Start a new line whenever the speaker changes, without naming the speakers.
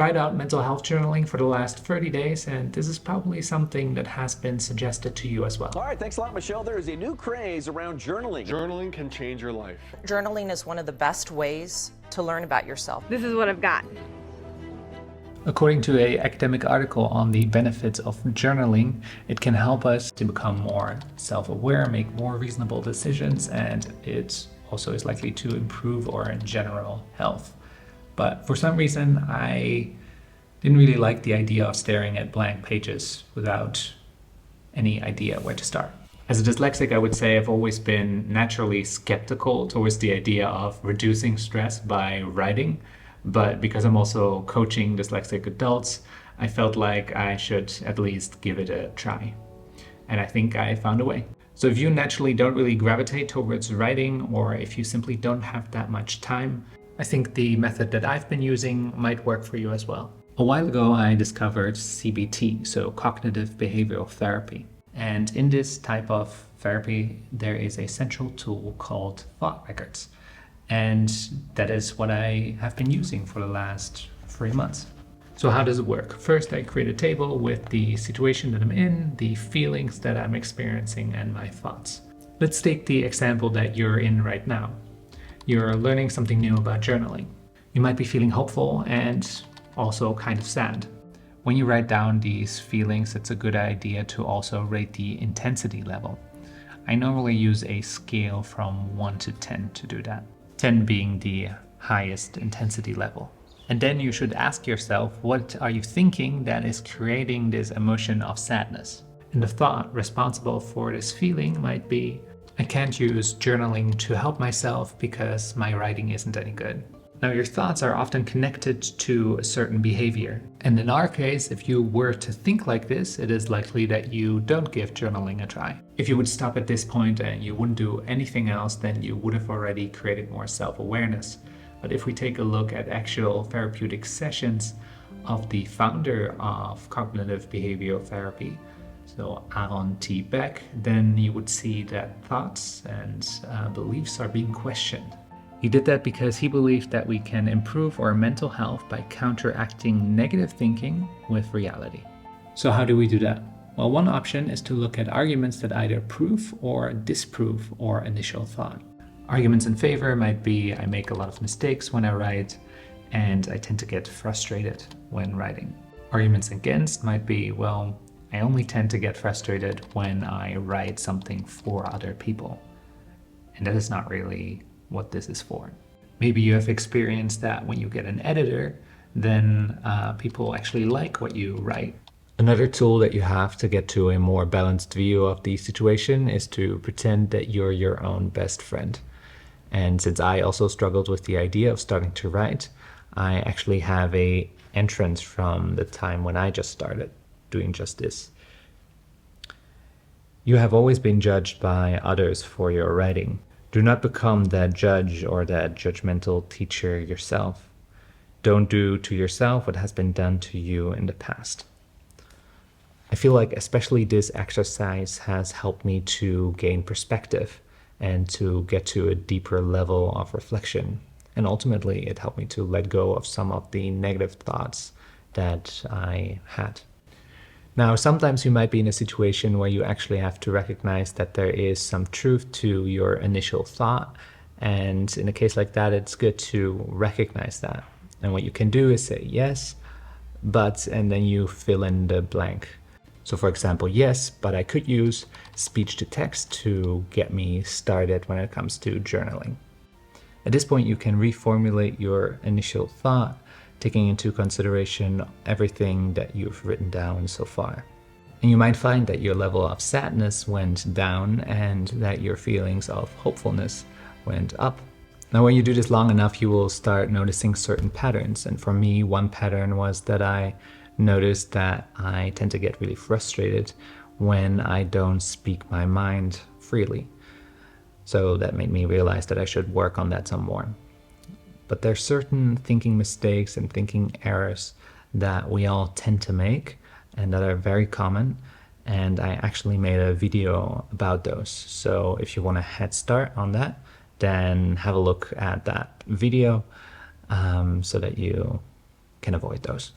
tried out mental health journaling for the last 30 days, and this is probably something that has been suggested to you as well.
All right, thanks a lot, Michelle. There is a new craze around journaling.
Journaling can change your life.
Journaling is one of the best ways to learn about yourself.
This is what I've got.
According to an academic article on the benefits of journaling, it can help us to become more self-aware, make more reasonable decisions, and it also is likely to improve our general health. But for some reason, I didn't really like the idea of staring at blank pages without any idea where to start. As a dyslexic, I would say I've always been naturally skeptical towards the idea of reducing stress by writing. But because I'm also coaching dyslexic adults, I felt like I should at least give it a try. And I think I found a way. So if you naturally don't really gravitate towards writing, or if you simply don't have that much time, I think the method that I've been using might work for you as well. A while ago, I discovered CBT, so cognitive behavioral therapy. And in this type of therapy, there is a central tool called thought records. And that is what I have been using for the last 3 months. So how does it work? First, I create a table with the situation that I'm in, the feelings that I'm experiencing, and my thoughts. Let's take the example that you're in right now. You're learning something new about journaling. You might be feeling hopeful and also kind of sad. When you write down these feelings, it's a good idea to also rate the intensity level. I normally use a scale from 1 to 10 to do that. 10 being the highest intensity level. And then you should ask yourself, what are you thinking that is creating this emotion of sadness? And the thought responsible for this feeling might be, I can't use journaling to help myself because my writing isn't any good. Now, your thoughts are often connected to a certain behavior. And in our case, if you were to think like this, it is likely that you don't give journaling a try. If you would stop at this point and you wouldn't do anything else, then you would have already created more self-awareness. But if we take a look at actual therapeutic sessions of the founder of cognitive behavioral therapy, so Aaron T. Beck, then you would see that thoughts and beliefs are being questioned. He did that because he believed that we can improve our mental health by counteracting negative thinking with reality. So how do we do that? Well, one option is to look at arguments that either prove or disprove our initial thought. Arguments in favor might be, I make a lot of mistakes when I write, and I tend to get frustrated when writing. Arguments against might be, well, I only tend to get frustrated when I write something for other people. And that is not really what this is for. Maybe you have experienced that when you get an editor, then people actually like what you write. Another tool that you have to get to a more balanced view of the situation is to pretend that you're your own best friend. And since I also struggled with the idea of starting to write, I actually have a entrance from the time when I just started doing just this. You have always been judged by others for your writing. Do not become that judge or that judgmental teacher yourself. Don't do to yourself what has been done to you in the past. I feel like especially this exercise has helped me to gain perspective and to get to a deeper level of reflection. And ultimately, it helped me to let go of some of the negative thoughts that I had. Now, sometimes you might be in a situation where you actually have to recognize that there is some truth to your initial thought. And in a case like that, it's good to recognize that. And what you can do is say yes, but, and then you fill in the blank. So for example, yes, but I could use speech to text to get me started when it comes to journaling. At this point, you can reformulate your initial thought, taking into consideration everything that you've written down so far. And you might find that your level of sadness went down and that your feelings of hopefulness went up. Now, when you do this long enough, you will start noticing certain patterns. And for me, one pattern was that I noticed that I tend to get really frustrated when I don't speak my mind freely. So that made me realize that I should work on that some more. But there's certain thinking mistakes and thinking errors that we all tend to make and that are very common. And I actually made a video about those. So if you want a head start on that, then have a look at that video so that you can avoid those.